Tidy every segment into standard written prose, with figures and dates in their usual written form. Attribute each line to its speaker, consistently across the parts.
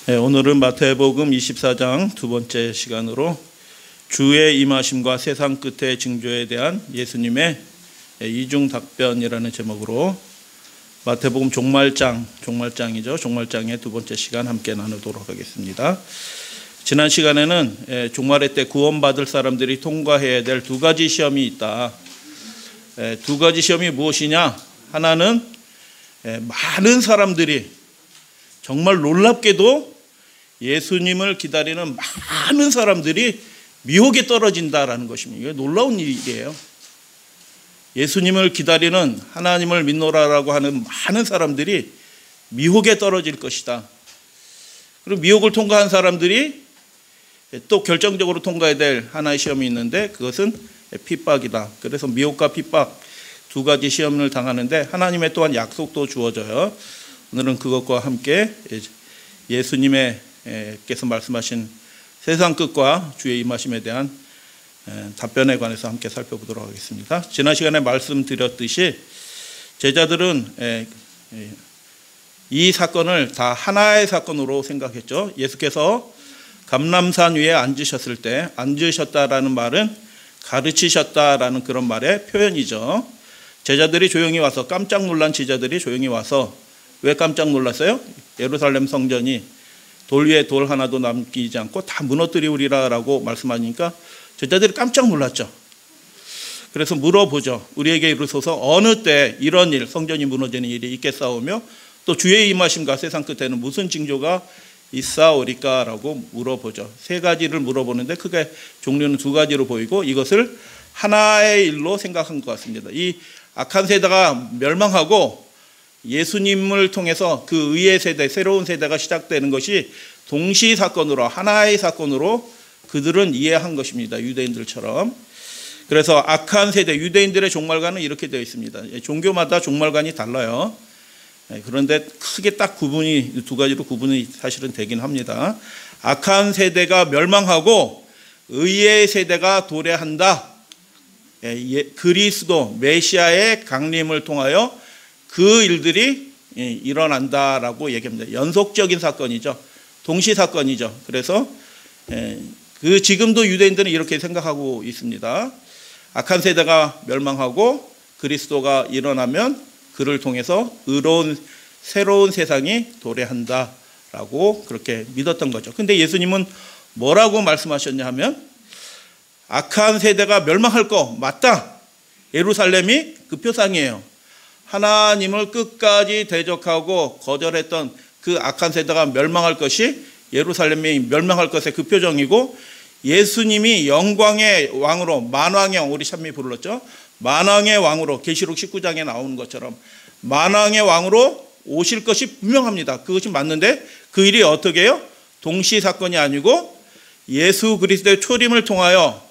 Speaker 1: 네, 오늘은 마태복음 24장 두 번째 시간으로 주의 임하심과 세상 끝의 징조에 대한 예수님의 이중 답변이라는 제목으로 마태복음 종말장이죠. 종말장의 두 번째 시간 함께 나누도록 하겠습니다. 지난 시간에는 종말의 때 구원받을 사람들이 통과해야 될 두 가지 시험이 있다. 두 가지 시험이 무엇이냐? 하나는 많은 사람들이 정말 놀랍게도 예수님을 기다리는 많은 사람들이 미혹에 떨어진다라는 것입니다. 이게 놀라운 일이에요. 예수님을 기다리는 하나님을 믿노라라고 하는 많은 사람들이 미혹에 떨어질 것이다. 그리고 미혹을 통과한 사람들이 또 결정적으로 통과해야 될 하나의 시험이 있는데 그것은 핍박이다. 그래서 미혹과 핍박 두 가지 시험을 당하는데 하나님의 또한 약속도 주어져요. 오늘은 그것과 함께 예수님께서 말씀하신 세상 끝과 주의 임하심에 대한 답변에 관해서 함께 살펴보도록 하겠습니다. 지난 시간에 말씀드렸듯이 제자들은 이 사건을 다 하나의 사건으로 생각했죠. 예수께서 감람산 위에 앉으셨을 때 앉으셨다라는 말은 가르치셨다라는 그런 말의 표현이죠. 제자들이 조용히 와서 깜짝 놀란 제자들이 조용히 와서 왜 깜짝 놀랐어요? 예루살렘 성전이 돌 위에 돌 하나도 남기지 않고 다 무너뜨리우리라라고 말씀하니까 제자들이 깜짝 놀랐죠. 그래서 물어보죠. 우리에게 이르소서 어느 때 이런 일, 성전이 무너지는 일이 있겠사오며 또 주의 임하심과 세상 끝에는 무슨 징조가 있사오리까라고 물어보죠. 세 가지를 물어보는데 크게 종류는 두 가지로 보이고 이것을 하나의 일로 생각한 것 같습니다. 이 악한 세대가 멸망하고 예수님을 통해서 그 의의 세대, 새로운 세대가 시작되는 것이 동시 사건으로 하나의 사건으로 그들은 이해한 것입니다. 유대인들처럼. 그래서 악한 세대, 유대인들의 종말관은 이렇게 되어 있습니다. 종교마다 종말관이 달라요. 그런데 크게 딱 구분이 두 가지로 구분이 사실은 되긴 합니다. 악한 세대가 멸망하고 의의 세대가 도래한다. 그리스도 메시아의 강림을 통하여 그 일들이 일어난다라고 얘기합니다. 연속적인 사건이죠. 동시 사건이죠. 그래서 지금도 유대인들은 이렇게 생각하고 있습니다. 악한 세대가 멸망하고 그리스도가 일어나면 그를 통해서 의로운 새로운 세상이 도래한다라고 그렇게 믿었던 거죠. 근데 예수님은 뭐라고 말씀하셨냐 하면 악한 세대가 멸망할 거 맞다. 예루살렘이 그 표상이에요. 하나님을 끝까지 대적하고 거절했던 그 악한 세대가 멸망할 것이 예루살렘이 멸망할 것의 그 표정이고 예수님이 영광의 왕으로 만왕의 왕, 우리 찬미 불렀죠. 만왕의 왕으로 계시록 19장에 나오는 것처럼 만왕의 왕으로 오실 것이 분명합니다. 그것이 맞는데 그 일이 어떻게 해요? 동시 사건이 아니고 예수 그리스도의 초림을 통하여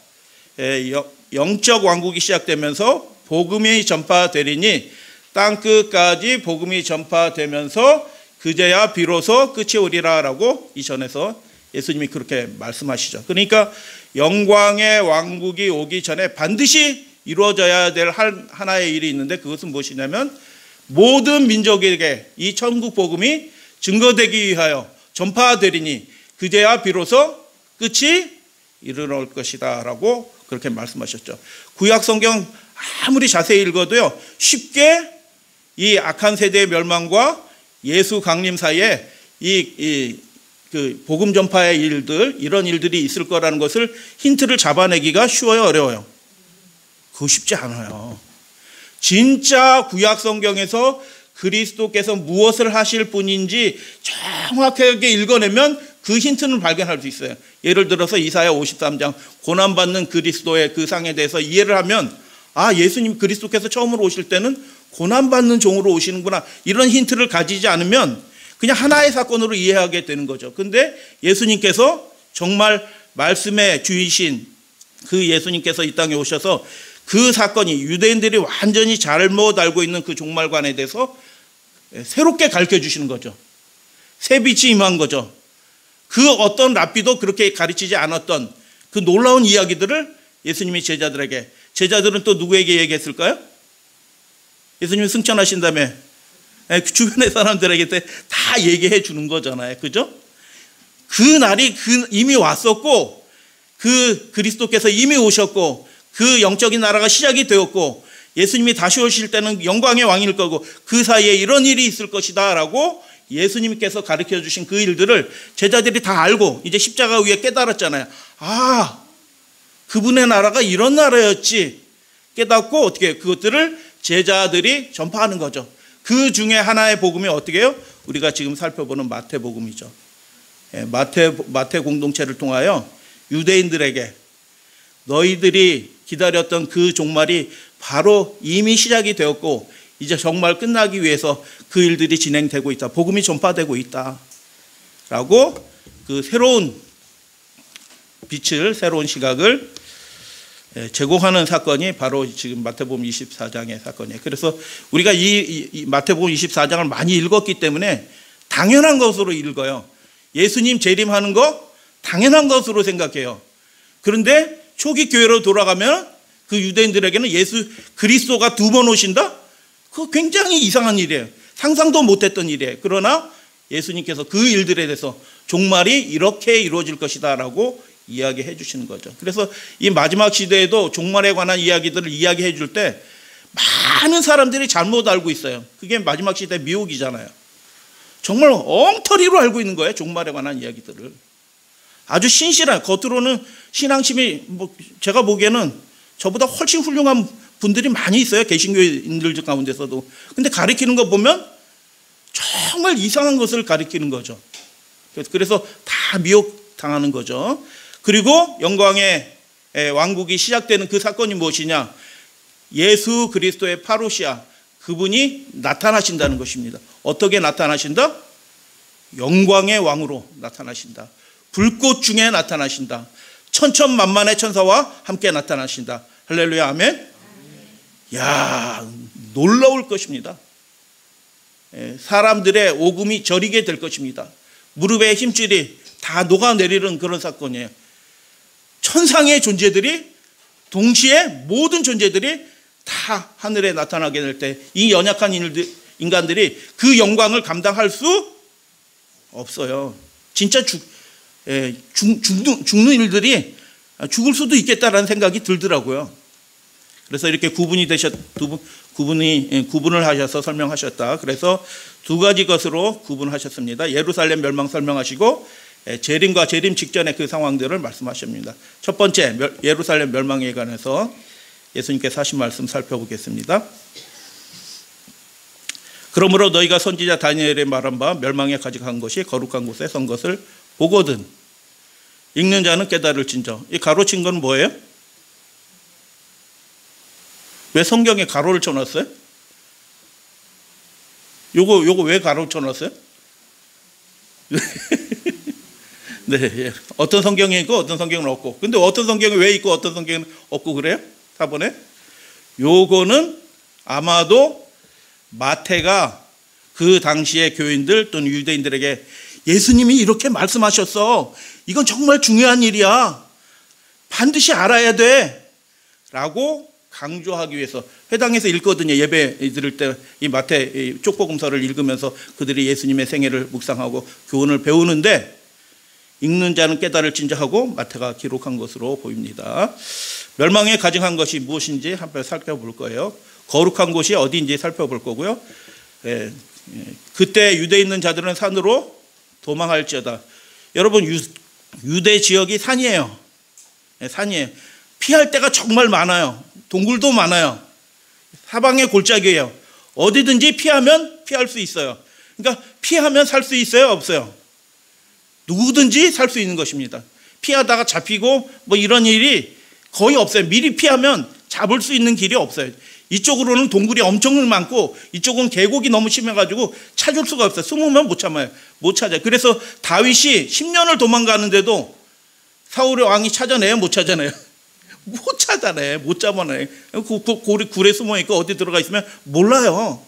Speaker 1: 영적 왕국이 시작되면서 복음이 전파되리니 땅끝까지 복음이 전파되면서 그제야 비로소 끝이 오리라라고 이전에서 예수님이 그렇게 말씀하시죠. 그러니까 영광의 왕국이 오기 전에 반드시 이루어져야 될 하나의 일이 있는데 그것은 무엇이냐면 모든 민족에게 이 천국 복음이 증거되기 위하여 전파되리니 그제야 비로소 끝이 이르러 것이다 라고 그렇게 말씀하셨죠. 구약 성경 아무리 자세히 읽어도요 쉽게 이 악한 세대의 멸망과 예수 강림 사이에 그 복음 전파의 일들, 이런 일들이 있을 거라는 것을 힌트를 잡아내기가 쉬워요, 어려워요? 그거 쉽지 않아요. 진짜 구약 성경에서 그리스도께서 무엇을 하실 분인지 정확하게 읽어내면 그 힌트는 발견할 수 있어요. 예를 들어서 이사야 53장 고난받는 그리스도의 그 상에 대해서 이해를 하면 예수님 그리스도께서 처음으로 오실 때는 고난받는 종으로 오시는구나. 이런 힌트를 가지지 않으면 그냥 하나의 사건으로 이해하게 되는 거죠. 근데 예수님께서 정말 말씀의 주이신 그 예수님께서 이 땅에 오셔서 그 사건이 유대인들이 완전히 잘못 알고 있는 그 종말관에 대해서 새롭게 가르쳐 주시는 거죠. 새 빛이 임한 거죠. 그 어떤 랍비도 그렇게 가르치지 않았던 그 놀라운 이야기들을 예수님이 제자들은 또 누구에게 얘기했을까요? 예수님이 승천하신 다음에 주변의 사람들에게 다 얘기해 주는 거잖아요. 그죠? 그 날이 이미 왔었고, 그 그리스도께서 이미 오셨고, 그 영적인 나라가 시작이 되었고, 예수님이 다시 오실 때는 영광의 왕일 거고, 그 사이에 이런 일이 있을 것이다 라고 예수님께서 가르쳐 주신 그 일들을 제자들이 다 알고 이제 십자가 위에 깨달았잖아요. 아, 그분의 나라가 이런 나라였지 깨닫고 어떻게 그것들을 제자들이 전파하는 거죠. 그 중에 하나의 복음이 어떻게 해요? 우리가 지금 살펴보는 마태복음이죠. 마태 공동체를 통하여 유대인들에게 너희들이 기다렸던 그 종말이 바로 이미 시작이 되었고 이제 정말 끝나기 위해서 그 일들이 진행되고 있다. 복음이 전파되고 있다. 라고 그 새로운 빛을, 새로운 시각을 제공하는 사건이 바로 지금 마태복음 24장의 사건이에요. 그래서 우리가 이 마태복음 24장을 많이 읽었기 때문에 당연한 것으로 읽어요. 예수님 재림하는 거 당연한 것으로 생각해요. 그런데 초기 교회로 돌아가면 그 유대인들에게는 예수 그리스도가 두 번 오신다? 그거 굉장히 이상한 일이에요. 상상도 못했던 일이에요. 그러나 예수님께서 그 일들에 대해서 종말이 이렇게 이루어질 것이다 라고 이야기해 주시는 거죠. 그래서 이 마지막 시대에도 종말에 관한 이야기들을 이야기해 줄 때 많은 사람들이 잘못 알고 있어요. 그게 마지막 시대 미혹이잖아요. 정말 엉터리로 알고 있는 거예요. 종말에 관한 이야기들을. 아주 신실한, 겉으로는 신앙심이 제가 보기에는 저보다 훨씬 훌륭한 분들이 많이 있어요. 개신교인들 가운데서도. 근데 가리키는 거 보면 정말 이상한 것을 가리키는 거죠. 그래서 다 미혹당하는 거죠. 그리고 영광의 왕국이 시작되는 그 사건이 무엇이냐? 예수 그리스도의 파루시아, 그분이 나타나신다는 것입니다. 어떻게 나타나신다? 영광의 왕으로 나타나신다. 불꽃 중에 나타나신다. 천천만만의 천사와 함께 나타나신다. 할렐루야, 아멘. 야, 놀라울 것입니다. 사람들의 오금이 저리게 될 것입니다. 무릎의 힘줄이 다 녹아내리는 그런 사건이에요. 천상의 존재들이 동시에 모든 존재들이 다 하늘에 나타나게 될 때 이 연약한 인간들이 그 영광을 감당할 수 없어요. 진짜 죽는 일들이 죽을 수도 있겠다라는 생각이 들더라고요. 그래서 이렇게 구분을 하셔서 설명하셨다. 그래서 두 가지 것으로 구분하셨습니다. 예루살렘 멸망 설명하시고 재림과 재림 직전의 그 상황들을 말씀하십니다. 첫 번째, 예루살렘 멸망에 관해서 예수님께서 하신 말씀 살펴보겠습니다. 그러므로 너희가 선지자 다니엘의 말한 바 멸망에 가져간 것이 거룩한 곳에 선 것을 보거든 읽는 자는 깨달을진저. 이 가로친 건 뭐예요? 왜 성경에 가로를 쳐놨어요? 요거 왜 가로를 쳐놨어요? 네, 어떤 성경이 있고 어떤 성경은 없고. 근데 어떤 성경이 왜 있고 어떤 성경은 없고 그래요? 4번에 요거는 아마도 마태가 그 당시의 교인들 또는 유대인들에게 예수님이 이렇게 말씀하셨어. 이건 정말 중요한 일이야. 반드시 알아야 돼. 라고 강조하기 위해서 회당에서 읽거든요. 예배 들을 때 이 마태 쪽복음서를 읽으면서 그들이 예수님의 생애를 묵상하고 교훈을 배우는데 읽는 자는 깨달을진저 하고 마태가 기록한 것으로 보입니다. 멸망에 가증한 것이 무엇인지 한번 살펴볼 거예요. 거룩한 곳이 어디인지 살펴볼 거고요. 그때 유대에 있는 자들은 산으로 도망할지어다. 여러분 유대 지역이 산이에요. 산이에요. 피할 데가 정말 많아요. 동굴도 많아요. 사방의 골짜기예요. 어디든지 피하면 피할 수 있어요. 그러니까 피하면 살 수 있어요, 없어요? 누구든지 살 수 있는 것입니다. 피하다가 잡히고 뭐 이런 일이 거의 없어요. 미리 피하면 잡을 수 있는 길이 없어요. 이쪽으로는 동굴이 엄청 많고 이쪽은 계곡이 너무 심해가지고 찾을 수가 없어요. 숨으면 못 참아요. 못 찾아요. 그래서 다윗이 10년을 도망가는데도 사울의 왕이 찾아내요? 못 찾아내요? 못 찾아내. 못 잡아내. 굴에 숨어있고 어디 들어가 있으면 몰라요.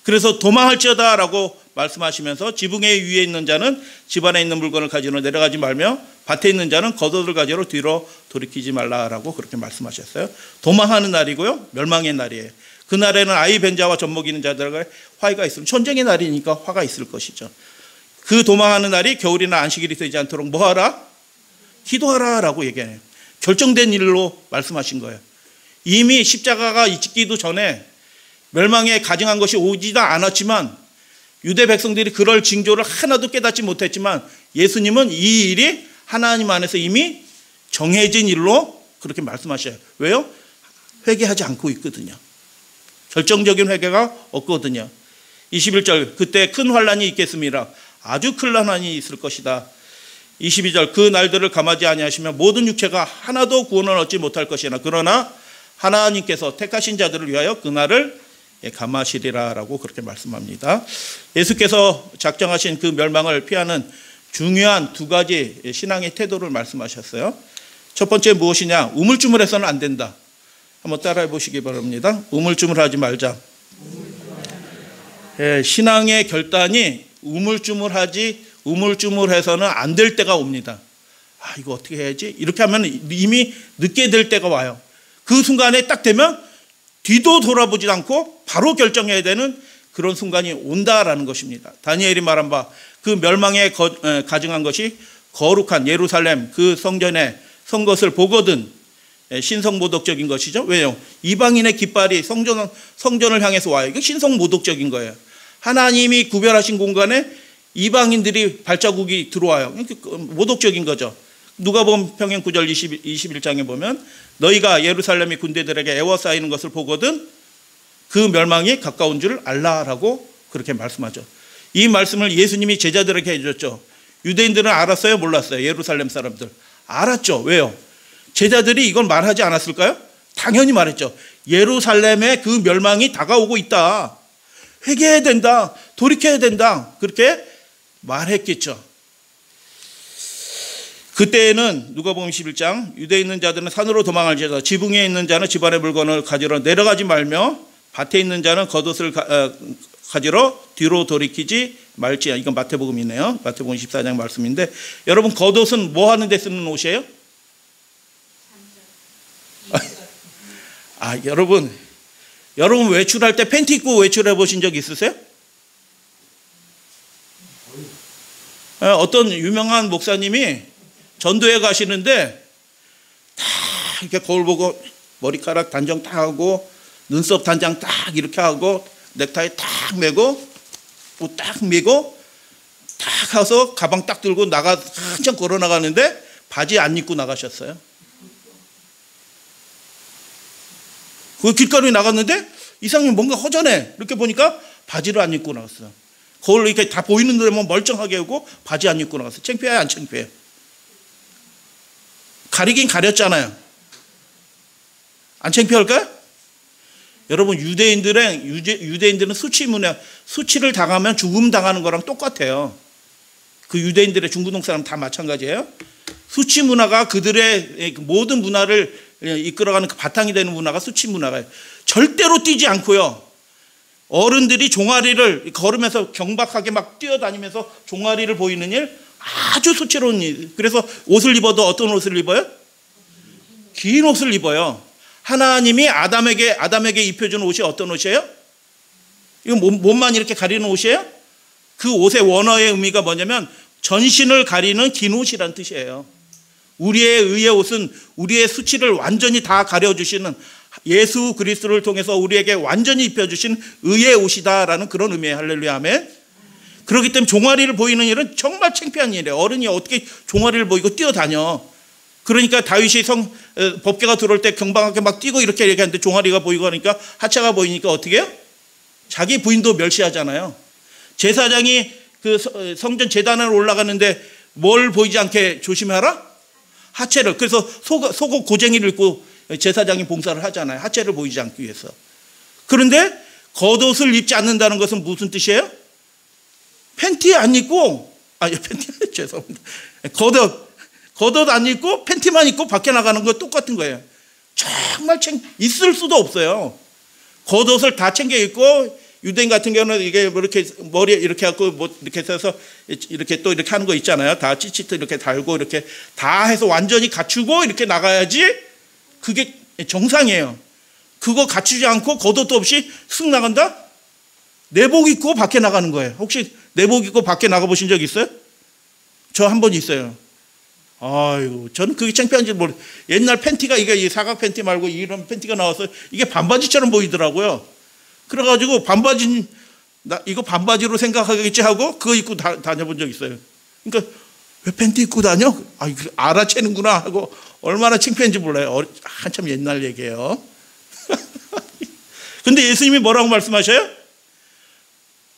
Speaker 1: 그래서 도망할지어다 라고 말씀하시면서 지붕에 위에 있는 자는 집안에 있는 물건을 가지러 내려가지 말며 밭에 있는 자는 겉옷을 가지러 뒤로 돌이키지 말라라고 그렇게 말씀하셨어요. 도망하는 날이고요. 멸망의 날이에요. 그날에는 아이 벤 자와 젖먹이는 자들과 화해가 있으면 전쟁의 날이니까 화가 있을 것이죠. 그 도망하는 날이 겨울이나 안식일이 되지 않도록 뭐하라? 기도하라라고 얘기해요. 결정된 일로 말씀하신 거예요. 이미 십자가가 있기도 전에 멸망에 가증한 것이 오지도 않았지만 유대 백성들이 그럴 징조를 하나도 깨닫지 못했지만 예수님은 이 일이 하나님 안에서 이미 정해진 일로 그렇게 말씀하셔요. 왜요? 회개하지 않고 있거든요. 결정적인 회개가 없거든요. 21절 그때 큰 환란이 있겠습니다. 아주 큰 환란이 있을 것이다. 22절 그 날들을 감하지 아니하시면 모든 육체가 하나도 구원을 얻지 못할 것이나 그러나 하나님께서 택하신 자들을 위하여 그 날을 감하시리라라고 그렇게 말씀합니다. 예수께서 작정하신 그 멸망을 피하는 중요한 두 가지 신앙의 태도를 말씀하셨어요. 첫 번째 무엇이냐? 우물쭈물해서는 안 된다. 한번 따라해 보시기 바랍니다. 우물쭈물하지 말자. 신앙의 결단이 우물쭈물해서는 안 될 때가 옵니다. 아, 이거 어떻게 해야지? 이렇게 하면 이미 늦게 될 때가 와요. 그 순간에 딱 되면 뒤도 돌아보지 않고 바로 결정해야 되는 그런 순간이 온다라는 것입니다. 다니엘이 말한 바 그 멸망에 가증한 것이 거룩한 예루살렘 그 성전에 선 것을 보거든 신성모독적인 것이죠. 왜요? 이방인의 깃발이 성전을 향해서 와요. 이거 신성모독적인 거예요. 하나님이 구별하신 공간에 이방인들이 발자국이 들어와요. 모독적인 거죠. 누가복음 평행 9절 21장에 보면 너희가 예루살렘이 군대들에게 에워싸이는 것을 보거든 그 멸망이 가까운 줄 알라라고 그렇게 말씀하죠. 이 말씀을 예수님이 제자들에게 해줬죠. 유대인들은 알았어요? 몰랐어요? 예루살렘 사람들 알았죠. 왜요? 제자들이 이걸 말하지 않았을까요? 당연히 말했죠. 예루살렘의 그 멸망이 다가오고 있다. 회개해야 된다. 돌이켜야 된다. 그렇게 말했겠죠. 그때에는 누가복음 11장 유대에 있는 자들은 산으로 도망할지어다 지붕에 있는 자는 집안의 물건을 가지러 내려가지 말며 밭에 있는 자는 겉옷을 가지러 뒤로 돌이키지 말지어다. 이건 마태복음이네요. 마태복음 14장 말씀인데 여러분 겉옷은 뭐 하는 데 쓰는 옷이에요? 여러분 외출할 때 팬티 입고 외출해 보신 적 있으세요? 어떤 유명한 목사님이 전도에 가시는데 다 이렇게 거울 보고 머리카락 단정 딱 하고 눈썹 단장 딱 이렇게 하고 넥타이 딱 매고 옷 딱 매고 딱 가서 가방 딱 들고 한참 걸어 나가는데 바지 안 입고 나가셨어요. 그 길거리 나갔는데 이상하게 뭔가 허전해. 이렇게 보니까 바지를 안 입고 나갔어요. 거울 이렇게 다 보이는 데만 멀쩡하게 하고 바지 안 입고 나갔어요. 창피해요, 안 창피해요? 가리긴 가렸잖아요. 안 창피할까요? 여러분 유대인들은 수치를 당하면 죽음 당하는 거랑 똑같아요. 그 유대인들의 중부동 사람 다 마찬가지예요. 수치 문화가 그들의 모든 문화를 이끌어가는 그 바탕이 되는 문화가 수치 문화가요. 절대로 뛰지 않고요. 어른들이 종아리를 걸으면서 경박하게 막 뛰어다니면서 종아리를 보이는 일 아주 수치로운 일. 그래서 옷을 입어도 어떤 옷을 입어요? 긴 옷을 입어요. 하나님이 아담에게 입혀준 옷이 어떤 옷이에요? 이거 몸만 이렇게 가리는 옷이에요? 그 옷의 원어의 의미가 뭐냐면 전신을 가리는 긴 옷이란 뜻이에요. 우리의 의의 옷은 우리의 수치를 완전히 다 가려주시는 예수 그리스도를 통해서 우리에게 완전히 입혀주신 의의 옷이다라는 그런 의미예요. 할렐루야 아멘. 그렇기 때문에 종아리를 보이는 일은 정말 창피한 일이에요. 어른이 어떻게 종아리를 보이고 뛰어다녀. 그러니까 다윗이 법궤가 들어올 때 경방하게 막 뛰고 이렇게 얘기하는데 종아리가 보이고 하니까 하체가 보이니까 어떻게 해요? 자기 부인도 멸시하잖아요. 제사장이 그 성전 제단에 올라가는데 뭘 보이지 않게 조심하라? 하체를. 그래서 속옷 고쟁이를 입고 제사장이 봉사를 하잖아요. 하체를 보이지 않기 위해서. 그런데 겉옷을 입지 않는다는 것은 무슨 뜻이에요? 팬티 안 입고 팬티 죄송합니다. 겉옷 안 입고 팬티만 입고 밖에 나가는 거 똑같은 거예요. 정말 있을 수도 없어요. 겉옷을 다 챙겨 입고 유대인 같은 경우는 이게 뭐 이렇게 머리에 이렇게 하고 뭐 이렇게 해서 이렇게 또 이렇게 하는 거 있잖아요. 다 찌찌도 이렇게 달고 이렇게 다 해서 완전히 갖추고 이렇게 나가야지 그게 정상이에요. 그거 갖추지 않고 겉옷도 없이 쓱 나간다? 내복 입고 밖에 나가는 거예요. 혹시 내복 입고 밖에 나가보신 적 있어요? 저 한 번 있어요. 아이고, 저는 그게 창피한지 모르겠어요. 옛날 팬티가 이게 사각 팬티 말고 이런 팬티가 나와서 이게 반바지처럼 보이더라고요. 그래가지고 이거 반바지로 생각하겠지 하고 그거 입고 다녀본 적 있어요. 그러니까 왜 팬티 입고 다녀? 아, 알아채는구나 하고 얼마나 창피한지 몰라요. 한참 옛날 얘기예요. 근데 예수님이 뭐라고 말씀하셔요?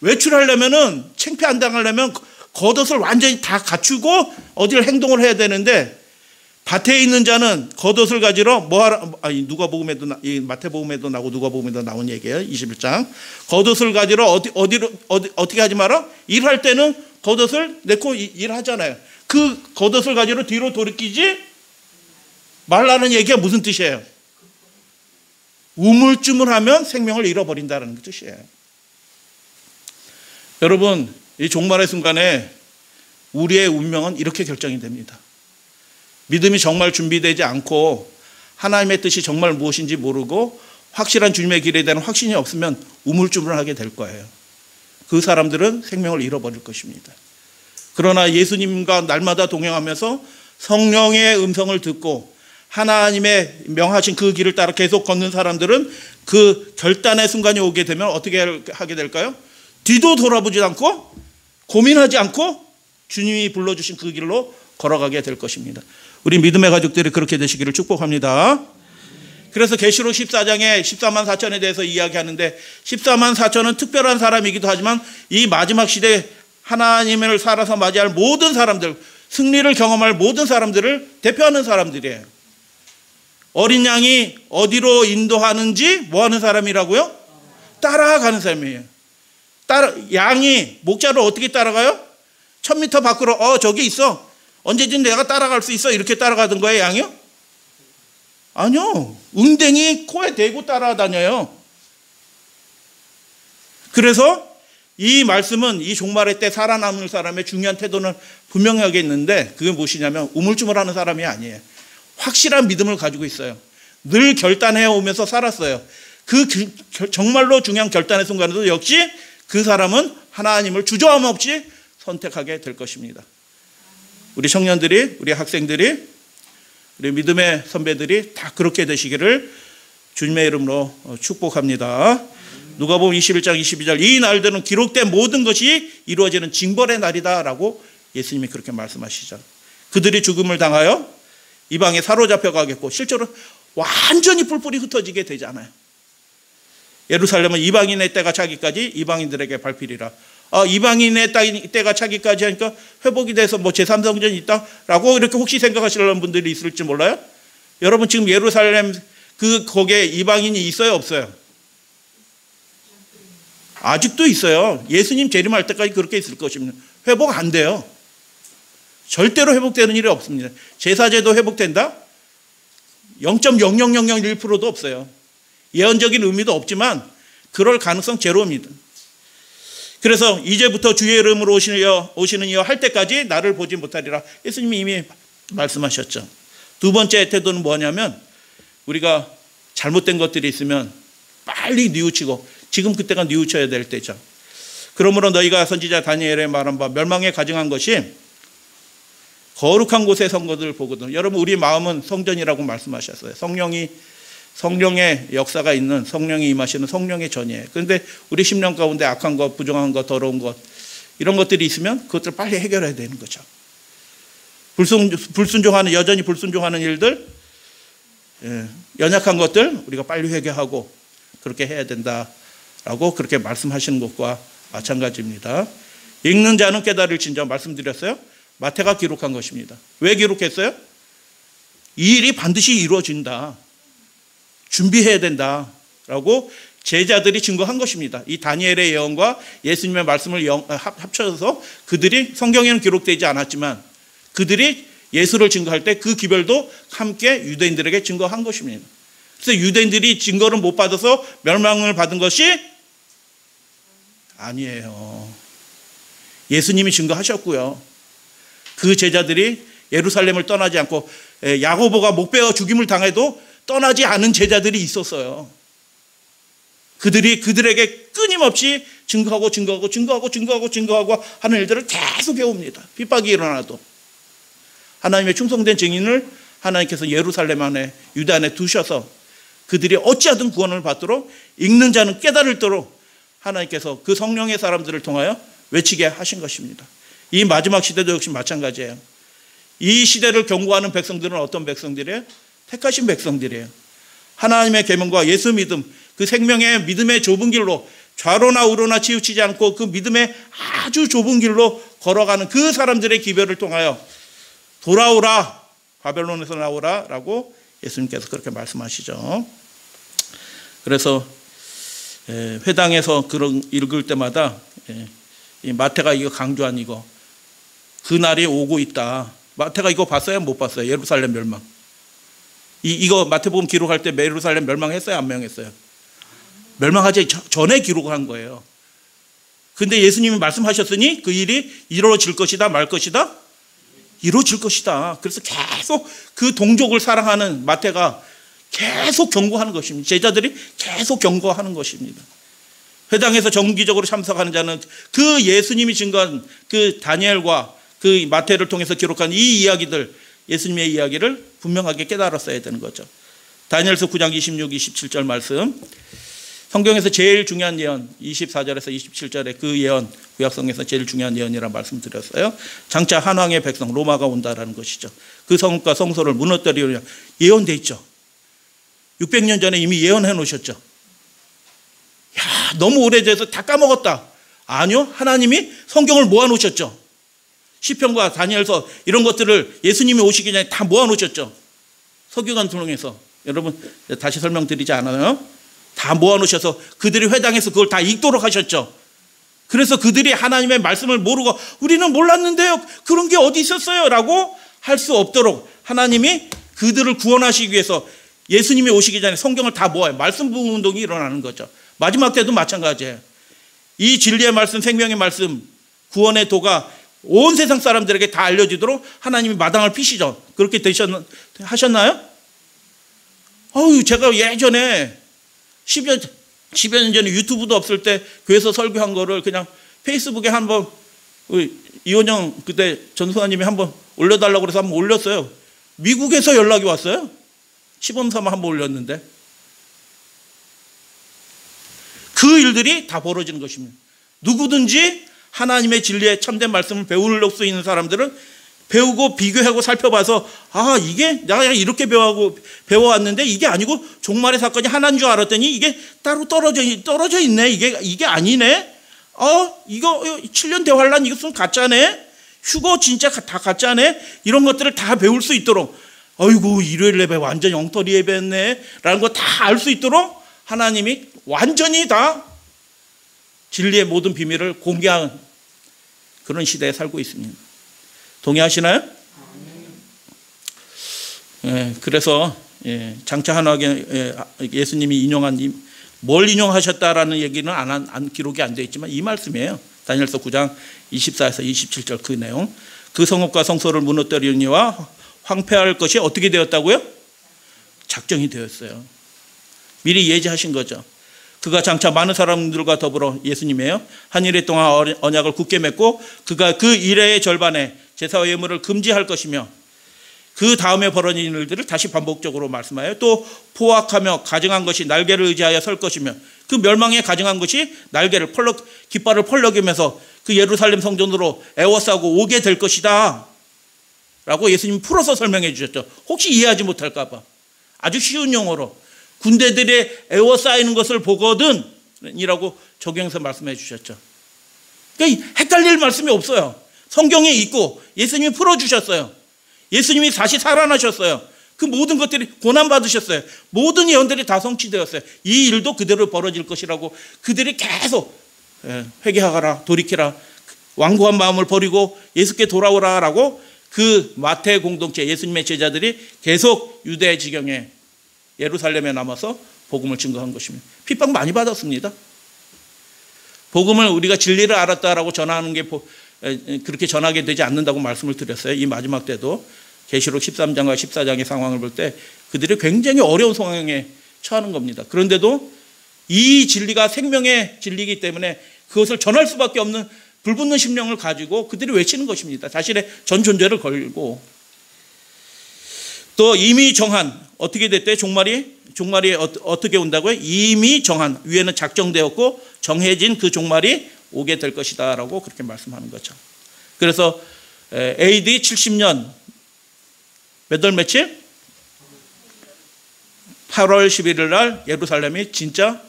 Speaker 1: 외출하려면은 창피 안 당하려면 겉옷을 완전히 다 갖추고 어디를 행동을 해야 되는데, 밭에 있는 자는 겉옷을 가지러 뭐하라? 누가복음에도 마태복음에도 나오고 누가복음에도 나온 얘기예요. 21장. 겉옷을 가지러 어떻게 하지 마라? 일할 때는 겉옷을 내고 일하잖아요. 그 겉옷을 가지러 뒤로 돌이키지 말라는 얘기가 무슨 뜻이에요? 우물쭈물하면 생명을 잃어버린다는 뜻이에요. 여러분, 이 종말의 순간에 우리의 운명은 이렇게 결정이 됩니다. 믿음이 정말 준비되지 않고 하나님의 뜻이 정말 무엇인지 모르고 확실한 주님의 길에 대한 확신이 없으면 우물쭈물하게 될 거예요. 그 사람들은 생명을 잃어버릴 것입니다. 그러나 예수님과 날마다 동행하면서 성령의 음성을 듣고 하나님의 명하신 그 길을 따라 계속 걷는 사람들은 그 결단의 순간이 오게 되면 어떻게 하게 될까요? 뒤도 돌아보지 않고 고민하지 않고 주님이 불러주신 그 길로 걸어가게 될 것입니다. 우리 믿음의 가족들이 그렇게 되시기를 축복합니다. 그래서 계시록 14장에 14만 4천에 대해서 이야기하는데, 14만 4천은 특별한 사람이기도 하지만 이 마지막 시대에 하나님을 살아서 맞이할 모든 사람들, 승리를 경험할 모든 사람들을 대표하는 사람들이에요. 어린 양이 어디로 인도하는지 뭐 하는 사람이라고요? 따라가는 사람이에요. 양이 목자를 어떻게 따라가요? 1000m 밖으로 저기 있어. 언제든 내가 따라갈 수 있어. 이렇게 따라가던 거예요, 양이요? 아니요. 웅댕이 코에 대고 따라다녀요. 그래서 이 말씀은 이 종말의 때 살아남을 사람의 중요한 태도는 분명하게 있는데, 그게 무엇이냐면 우물쭈물하는 사람이 아니에요. 확실한 믿음을 가지고 있어요. 늘 결단해 오면서 살았어요. 그 정말로 중요한 결단의 순간에도 역시 그 사람은 하나님을 주저함 없이 선택하게 될 것입니다. 우리 청년들이, 우리 학생들이, 우리 믿음의 선배들이 다 그렇게 되시기를 주님의 이름으로 축복합니다. 누가복음 21장 22절, 이 날들은 기록된 모든 것이 이루어지는 징벌의 날이다라고 예수님이 그렇게 말씀하시죠. 그들이 죽음을 당하여 이방에 사로잡혀 가겠고, 실제로 완전히 뿔뿔이 흩어지게 되잖아요. 예루살렘은 이방인의 때가 차기까지 이방인들에게 밟히리라. 이방인의 때가 차기까지 하니까 회복이 돼서 뭐 제3성전이 있다라고 이렇게 혹시 생각하시려는 분들이 있을지 몰라요. 여러분, 지금 예루살렘 거기에 이방인이 있어요, 없어요? 아직도 있어요. 예수님 재림할 때까지 그렇게 있을 것입니다. 회복 안 돼요. 절대로 회복되는 일이 없습니다. 제사제도 회복된다? 0.00001%도 없어요. 예언적인 의미도 없지만 그럴 가능성 제로입니다. 그래서 이제부터 주의 이름으로 오시는 이여 할 때까지 나를 보지 못하리라. 예수님이 이미 말씀하셨죠. 두 번째 태도는 뭐냐면, 우리가 잘못된 것들이 있으면 빨리 뉘우치고, 지금 그때가 뉘우쳐야 될 때죠. 그러므로 너희가 선지자 다니엘의 말한 바 멸망에 가증한 것이 거룩한 곳의 성것을 보거든. 여러분, 우리 마음은 성전이라고 말씀하셨어요. 성령의 역사가 있는, 성령이 임하시는 성령의 전이에요. 그런데 우리 심령 가운데 악한 것, 부정한 것, 더러운 것, 이런 것들이 있으면 그것들을 빨리 해결해야 되는 거죠. 여전히 불순종하는 일들, 연약한 것들 우리가 빨리 회개하고 그렇게 해야 된다라고 그렇게 말씀하시는 것과 마찬가지입니다. 읽는 자는 깨달을진저 말씀드렸어요. 마태가 기록한 것입니다. 왜 기록했어요? 이 일이 반드시 이루어진다. 준비해야 된다라고 제자들이 증거한 것입니다. 이 다니엘의 예언과 예수님의 말씀을 합쳐서 그들이, 성경에는 기록되지 않았지만 그들이 예수를 증거할 때 그 기별도 함께 유대인들에게 증거한 것입니다. 그래서 유대인들이 증거를 못 받아서 멸망을 받은 것이 아니에요. 예수님이 증거하셨고요. 그 제자들이 예루살렘을 떠나지 않고, 야고보가 목 베어 죽임을 당해도 떠나지 않은 제자들이 있었어요. 그들에게 끊임없이 증거하고 하는 일들을 계속 해옵니다. 핍박이 일어나도. 하나님의 충성된 증인을 하나님께서 예루살렘 안에, 유다 안에 두셔서 그들이 어찌하든 구원을 받도록, 읽는 자는 깨달을도록 하나님께서 그 성령의 사람들을 통하여 외치게 하신 것입니다. 이 마지막 시대도 역시 마찬가지예요. 이 시대를 경고하는 백성들은 어떤 백성들이에요? 택하신 백성들이에요. 하나님의 계명과 예수 믿음, 그 생명의 믿음의 좁은 길로 좌로나 우로나 치우치지 않고 그 믿음의 아주 좁은 길로 걸어가는 그 사람들의 기별을 통하여 돌아오라, 바벨론에서 나오라 라고 예수님께서 그렇게 말씀하시죠. 그래서 회당에서 그런 읽을 때마다 이 마태가 이거 강조한 이거, 그날이 오고 있다. 마태가 이거 봤어요? 못 봤어요? 예루살렘 멸망. 이거 마태복음 기록할 때 예루살렘 멸망했어요? 안 멸망했어요? 멸망하기 전에 기록한 거예요. 근데 예수님이 말씀하셨으니 그 일이 이루어질 것이다, 말 것이다? 이루어질 것이다. 그래서 계속 그 동족을 사랑하는 마태가 계속 경고하는 것입니다. 제자들이 계속 경고하는 것입니다. 회당에서 정기적으로 참석하는 자는 그 예수님이 증거한 그 다니엘과 그 마태를 통해서 기록한 이 이야기들, 예수님의 이야기를 분명하게 깨달았어야 되는 거죠. 다니엘서 9장 26, 27절 말씀, 성경에서 제일 중요한 예언, 24절에서 27절에 그 예언, 구약성에서 제일 중요한 예언이라는 말씀 드렸어요. 장차 한왕의 백성 로마가 온다라는 것이죠. 그 성과 성소를 무너뜨리려 예언돼 있죠. 600년 전에 이미 예언해 놓으셨죠. 야, 너무 오래돼서 다 까먹었다. 아니요, 하나님이 성경을 모아 놓으셨죠. 시편과 다니엘서 이런 것들을 예수님이 오시기 전에 다 모아 놓으셨죠. 서기관 통해서. 여러분 다시 설명드리지 않아요? 다 모아 놓으셔서 그들이 회당에서 그걸 다 읽도록 하셨죠. 그래서 그들이 하나님의 말씀을 모르고 우리는 몰랐는데요, 그런 게 어디 있었어요? 라고 할 수 없도록 하나님이 그들을 구원하시기 위해서 예수님이 오시기 전에 성경을 다 모아요. 말씀 부흥 운동이 일어나는 거죠. 마지막 때도 마찬가지예요. 이 진리의 말씀, 생명의 말씀, 구원의 도가 온 세상 사람들에게 다 알려지도록 하나님이 마당을 피시죠. 그렇게 하셨나요? 제가 예전에 10여 년 전에 유튜브도 없을 때 교회에서 설교한 거를 그냥 페이스북에 한번 이원영 그때 전소사님이 한번 올려달라고 그래서 한번 올렸어요. 미국에서 연락이 왔어요. 시범 삼아 한번 올렸는데 그 일들이 다 벌어지는 것입니다. 누구든지 하나님의 진리의 참된 말씀을 배울 수 있는 사람들은 배우고 비교하고 살펴봐서 이게 내가 이렇게 배워왔는데 이게 아니고 종말의 사건이 하나인 줄 알았더니 이게 따로 떨어져 있네. 이게 아니네. 이거 7년 대환란 이것은 가짜네. 휴거 진짜 다 가짜네. 이런 것들을 다 배울 수 있도록, 아이고 일요일 예배 완전 엉터리 예배했네 라는 거 다 알 수 있도록 하나님이 완전히 다 진리의 모든 비밀을 공개한 그런 시대에 살고 있습니다. 동의하시나요? 그래서 장차 한왕에 예수님이 인용한 뭘 인용하셨다라는 얘기는 기록이 안 되어 있지만 이 말씀이에요. 다니엘서 9장 24에서 27절 그 내용. 그 성읍과 성소를 무너뜨리니와 황폐할 것이 어떻게 되었다고요? 작정이 되었어요. 미리 예지하신 거죠. 그가 장차 많은 사람들과 더불어 예수님이에요. 한 일해 동안 언약을 굳게 맺고 그가 그 일의 절반에 제사와 예물을 금지할 것이며 그 다음에 벌어진 일들을 다시 반복적으로 말씀하여 또 포악하며 가증한 것이 날개를 의지하여 설 것이며 그 멸망에 가증한 것이 깃발을 펄럭이면서 그 예루살렘 성전으로 에워싸고 오게 될 것이다 라고 예수님이 풀어서 설명해 주셨죠. 혹시 이해하지 못할까 봐 아주 쉬운 용어로 군대들이 에워싸이는 것을 보거든 이라고 적용해서 말씀해 주셨죠. 그러니까 헷갈릴 말씀이 없어요. 성경에 있고 예수님이 풀어주셨어요. 예수님이 다시 살아나셨어요. 그 모든 것들이 고난받으셨어요. 모든 예언들이 다 성취되었어요. 이 일도 그대로 벌어질 것이라고 그들이 계속 회개하라, 돌이키라, 완고한 마음을 버리고 예수께 돌아오라 라고 그 마태 공동체 예수님의 제자들이 계속 유대 지경에 예루살렘에 남아서 복음을 증거한 것입니다. 핍박 많이 받았습니다. 복음을 우리가 진리를 알았다라고 전하는 게 그렇게 전하게 되지 않는다고 말씀을 드렸어요. 이 마지막 때도 계시록 13장과 14장의 상황을 볼 때 그들이 굉장히 어려운 상황에 처하는 겁니다. 그런데도 이 진리가 생명의 진리이기 때문에 그것을 전할 수밖에 없는 불붙는 심령을 가지고 그들이 외치는 것입니다. 자신의 전 존재를 걸고. 또 이미 정한, 어떻게 됐대? 종말이 어떻게 온다고요? 이미 정한, 위에는 작정되었고 정해진 그 종말이 오게 될 것이다 라고 그렇게 말씀하는 거죠. 그래서 AD 70년 몇 월 며칠? 8월 11일 날 예루살렘이 진짜,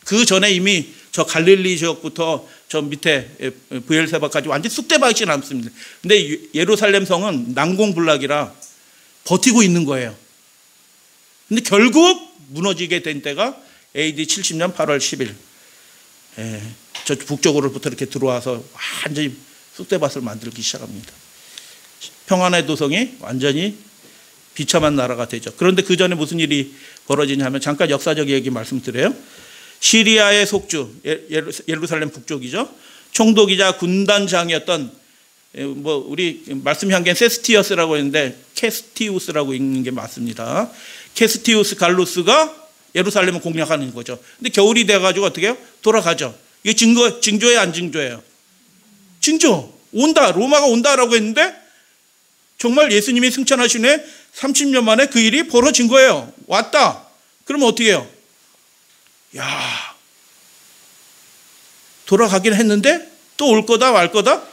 Speaker 1: 그 전에 이미 저 갈릴리 지역부터 저 밑에 브엘세바까지 완전히 쑥대밭이 남습니다. 근데 예루살렘 성은 난공불락이라 버티고 있는 거예요. 근데 결국 무너지게 된 때가 AD 70년 8월 10일. 저 북쪽으로부터 이렇게 들어와서 완전히 쑥대밭을 만들기 시작합니다. 평안의 도성이 완전히 비참한 나라가 되죠. 그런데 그 전에 무슨 일이 벌어지냐면, 잠깐 역사적 얘기 말씀드려요. 시리아의 속주, 예루살렘 북쪽이죠. 총독이자 군단장이었던, 우리 말씀 향기엔 세스티어스라고 했는데 캐스티우스라고 읽는 게 맞습니다. 캐스티우스 갈루스가 예루살렘을 공략하는 거죠. 근데 겨울이 돼가지고 어떻게 해요? 돌아가죠. 이게 징조예요, 안 징조예요? 징조. 온다, 로마가 온다라고 했는데 정말 예수님이 승천하신 후에 30년 만에 그 일이 벌어진 거예요. 왔다. 그러면 어떻게 해요? 야, 돌아가긴 했는데 또 올 거다 말 거다?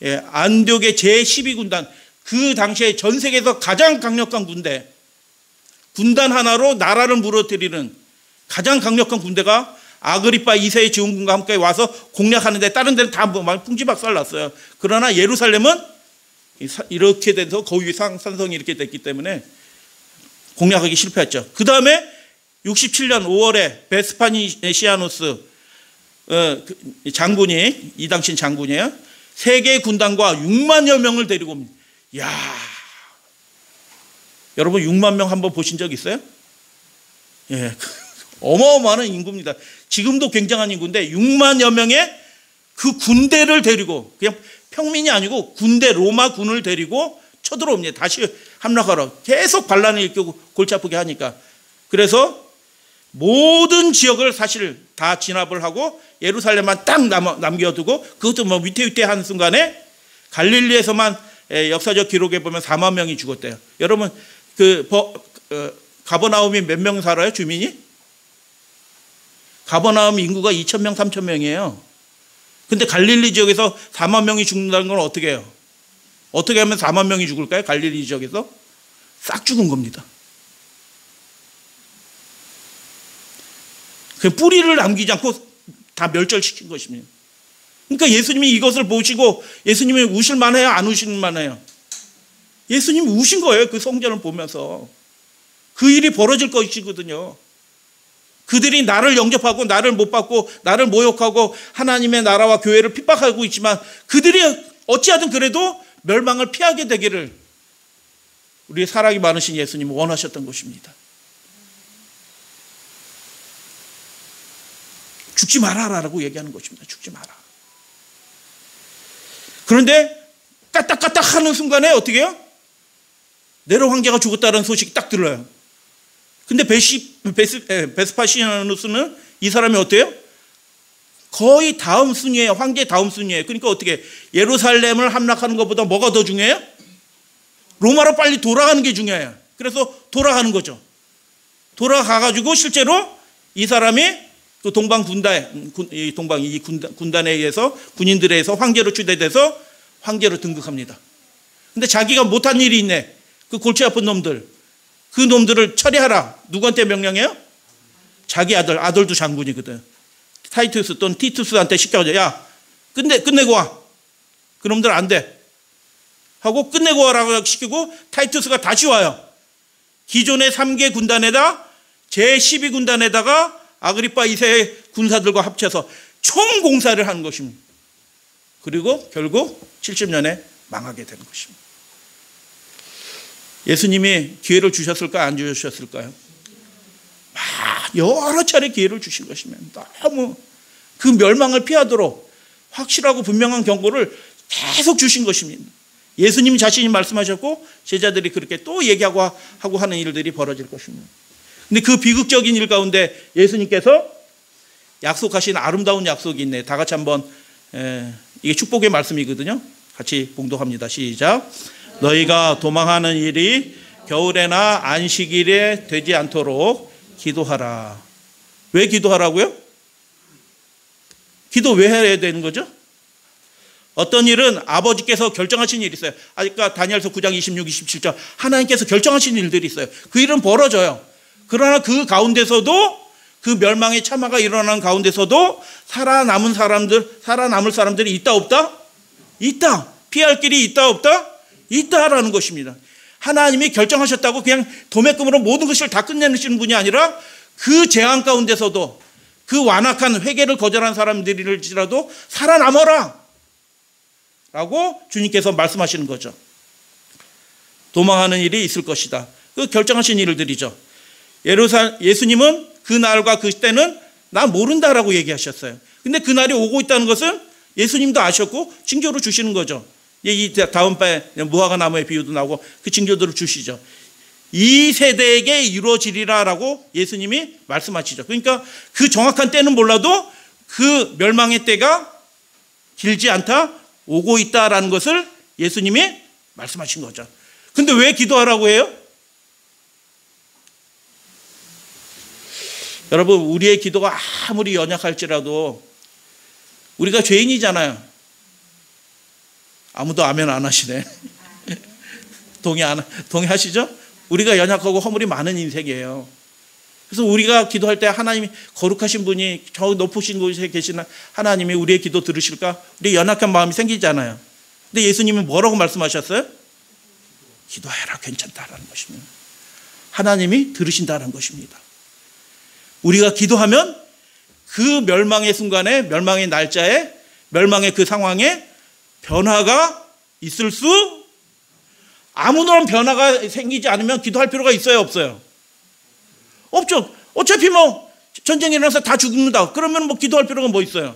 Speaker 1: 안디옥의 제12군단, 그 당시에 전 세계에서 가장 강력한 군단 하나로 나라를 무너뜨리는 가장 강력한 군대가 아그리파 2세의 지원군과 함께 와서 공략하는데, 다른 데는 다 풍지박살 났어요. 그러나 예루살렘은 이렇게 돼서 거위 산성이 이렇게 됐기 때문에 공략하기 실패했죠. 그 다음에 67년 5월에 베스파니시아누스 장군이, 이 당시 장군이에요. 세계 군단과 6만여 명을 데리고 옵니다. 이야, 여러분 6만 명 한번 보신 적 있어요? 예, 어마어마한 인구입니다. 지금도 굉장한 인구인데 6만여 명의 그 군대를 데리고, 그냥 평민이 아니고 군대, 로마 군을 데리고 쳐들어옵니다. 다시 함락하러. 계속 반란을 일으키고 골치 아프게 하니까. 그래서 모든 지역을 사실 다 진압을 하고 예루살렘만 딱 남겨두고, 그것도 위태위태한 순간에 갈릴리에서만 역사적 기록에 보면 4만 명이 죽었대요. 여러분 가버나움이 몇 명 살아요, 주민이? 가버나움 인구가 2,000명, 3,000명이에요. 근데 갈릴리 지역에서 4만 명이 죽는다는 건 어떻게 해요? 어떻게 하면 4만 명이 죽을까요? 갈릴리 지역에서 싹 죽은 겁니다. 그 뿌리를 남기지 않고 다 멸절시킨 것입니다. 그러니까 예수님이 이것을 보시고 예수님이 우실 만해요, 안 우실 만해요? 예수님이 우신 거예요. 그 성전을 보면서. 그 일이 벌어질 것이거든요. 그들이 나를 영접하고 나를 못 받고 나를 모욕하고 하나님의 나라와 교회를 핍박하고 있지만, 그들이 어찌하든 그래도 멸망을 피하게 되기를 우리 사랑이 많으신 예수님은 원하셨던 것입니다. 죽지 마라라고 얘기하는 것입니다. 죽지 마라. 그런데 까딱까딱 하는 순간에 어떻게 해요? 네로 황제가 죽었다는 소식이 딱 들려요. 근데 베스파시아누스는 이 사람이 어때요? 거의 다음 순위예요. 황제 다음 순위예요. 그러니까 어떻게, 예루살렘을 함락하는 것보다 뭐가 더 중요해요? 로마로 빨리 돌아가는 게 중요해요. 그래서 돌아가는 거죠. 돌아가가지고 실제로 이 사람이 그 군단에 의해서, 군인들에 의해서 황제로 추대돼서 황제로 등극합니다. 근데 자기가 못한 일이 있네. 그 골치 아픈 놈들, 그 놈들을 처리하라. 누구한테 명령해요? 자기 아들도 장군이거든. 타이투스 또는 티투스한테 시켜가지고, 야, 끝내고 와. 그 놈들 안 돼. 하고 끝내고 와라고 시키고, 타이투스가 다시 와요. 기존의 3개 군단에다 제12군단에다가 아그리파 2세의 군사들과 합쳐서 총공사를 하는 것입니다. 그리고 결국 70년에 망하게 되는 것입니다. 예수님이 기회를 주셨을까요? 안 주셨을까요? 여러 차례 기회를 주신 것입니다. 너무 그 멸망을 피하도록 확실하고 분명한 경고를 계속 주신 것입니다. 예수님 자신이 말씀하셨고 제자들이 그렇게 또 얘기하고 하는 일들이 벌어질 것입니다. 근데 그 비극적인 일 가운데 예수님께서 약속하신 아름다운 약속이 있네. 다 같이 한번 이게 축복의 말씀이거든요. 같이 봉독합니다. 시작. 너희가 도망하는 일이 겨울에나 안식일에 되지 않도록 기도하라. 왜 기도하라고요? 기도 왜 해야 되는 거죠? 어떤 일은 아버지께서 결정하신 일이 있어요. 아까 다니엘서 9장 26, 27절 하나님께서 결정하신 일들이 있어요. 그 일은 벌어져요. 그러나 그 가운데서도 그 멸망의 참화가 일어나는 가운데서도 살아남을 사람들이 있다 없다? 있다. 피할 길이 있다 없다? 있다라는 것입니다. 하나님이 결정하셨다고 그냥 도매금으로 모든 것을 다 끝내시는 분이 아니라 그 재앙 가운데서도 그 완악한 회개를 거절한 사람들일지라도 살아남아라 라고 주님께서 말씀하시는 거죠. 도망하는 일이 있을 것이다. 그 결정하신 일들이죠. 예수님은 그 날과 그 때는 나 모른다라고 얘기하셨어요. 근데 그 날이 오고 있다는 것은 예수님도 아셨고 징조로 주시는 거죠. 이 다음 바에 무화과 나무의 비유도 나오고 그 징조들을 주시죠. 이 세대에게 이루어지리라라고 예수님이 말씀하시죠. 그러니까 그 정확한 때는 몰라도 그 멸망의 때가 길지 않다, 오고 있다라는 것을 예수님이 말씀하신 거죠. 근데 왜 기도하라고 해요? 여러분, 우리의 기도가 아무리 연약할지라도 우리가 죄인이잖아요. 아무도 아멘 안 하시네. 동의하시죠? 우리가 연약하고 허물이 많은 인생이에요. 그래서 우리가 기도할 때 하나님이 거룩하신 분이 저 높으신 곳에 계시는 하나님이 우리의 기도 들으실까? 우리 연약한 마음이 생기잖아요. 근데 예수님은 뭐라고 말씀하셨어요? 기도해라, 괜찮다라는 것입니다. 하나님이 들으신다는 것입니다. 우리가 기도하면 그 멸망의 순간에, 멸망의 날짜에, 멸망의 그 상황에 변화가 있을 수, 아무런 변화가 생기지 않으면 기도할 필요가 있어요, 없어요? 없죠. 어차피 전쟁이 일어나서 다 죽는다. 그러면 기도할 필요가 뭐 있어요?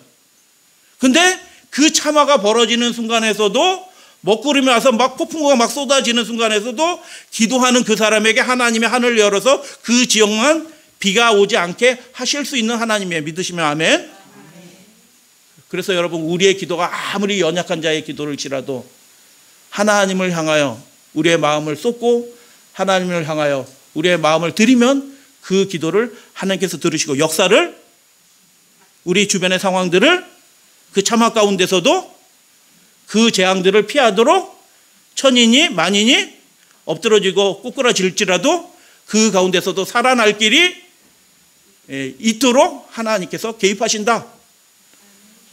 Speaker 1: 근데 그 참화가 벌어지는 순간에서도, 먹구름이 와서 막 폭풍우가 막 쏟아지는 순간에서도 기도하는 그 사람에게 하나님의 하늘을 열어서 그 지역만 비가 오지 않게 하실 수 있는 하나님이에요. 믿으시면 아멘. 그래서 여러분, 우리의 기도가 아무리 연약한 자의 기도를지라도 하나님을 향하여 우리의 마음을 쏟고 하나님을 향하여 우리의 마음을 드리면 그 기도를 하나님께서 들으시고 역사를, 우리 주변의 상황들을 그 참화 가운데서도 그 재앙들을 피하도록 천인이 만인이 엎드러지고 꼬꾸라질지라도 그 가운데서도 살아날 길이 있도록 하나님께서 개입하신다.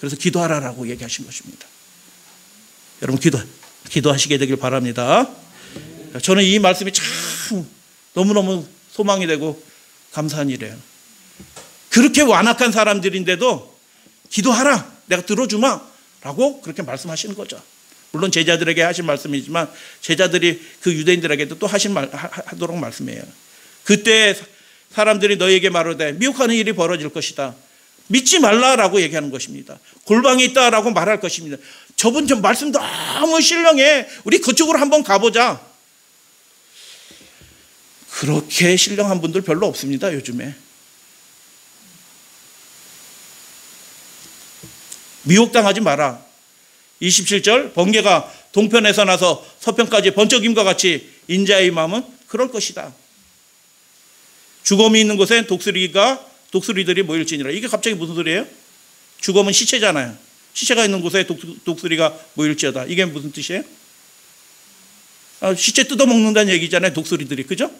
Speaker 1: 그래서 기도하라라고 얘기하신 것입니다. 여러분, 기도하시게 되길 바랍니다. 저는 이 말씀이 참 너무너무 소망이 되고 감사한 일이에요. 그렇게 완악한 사람들인데도 기도하라, 내가 들어주마 라고 그렇게 말씀하시는 거죠. 물론 제자들에게 하신 말씀이지만 제자들이 그 유대인들에게도 또 하도록 말씀이에요. 그때 사람들이 너에게 말하되 미혹하는 일이 벌어질 것이다. 믿지 말라라고 얘기하는 것입니다. 골방이 있다라고 말할 것입니다. 저분 좀 말씀 너무 신령해. 우리 그쪽으로 한번 가보자. 그렇게 신령한 분들 별로 없습니다, 요즘에. 미혹당하지 마라. 27절, 번개가 동편에서 나서 서편까지 번쩍임과 같이 인자의 마음은 그럴 것이다. 죽음이 있는 곳에 독수리들이 모일지니라. 이게 갑자기 무슨 소리예요? 죽음은 시체잖아요. 시체가 있는 곳에 독수리가 모일지어다. 이게 무슨 뜻이에요? 시체 뜯어먹는다는 얘기잖아요, 독수리들이. 그죠?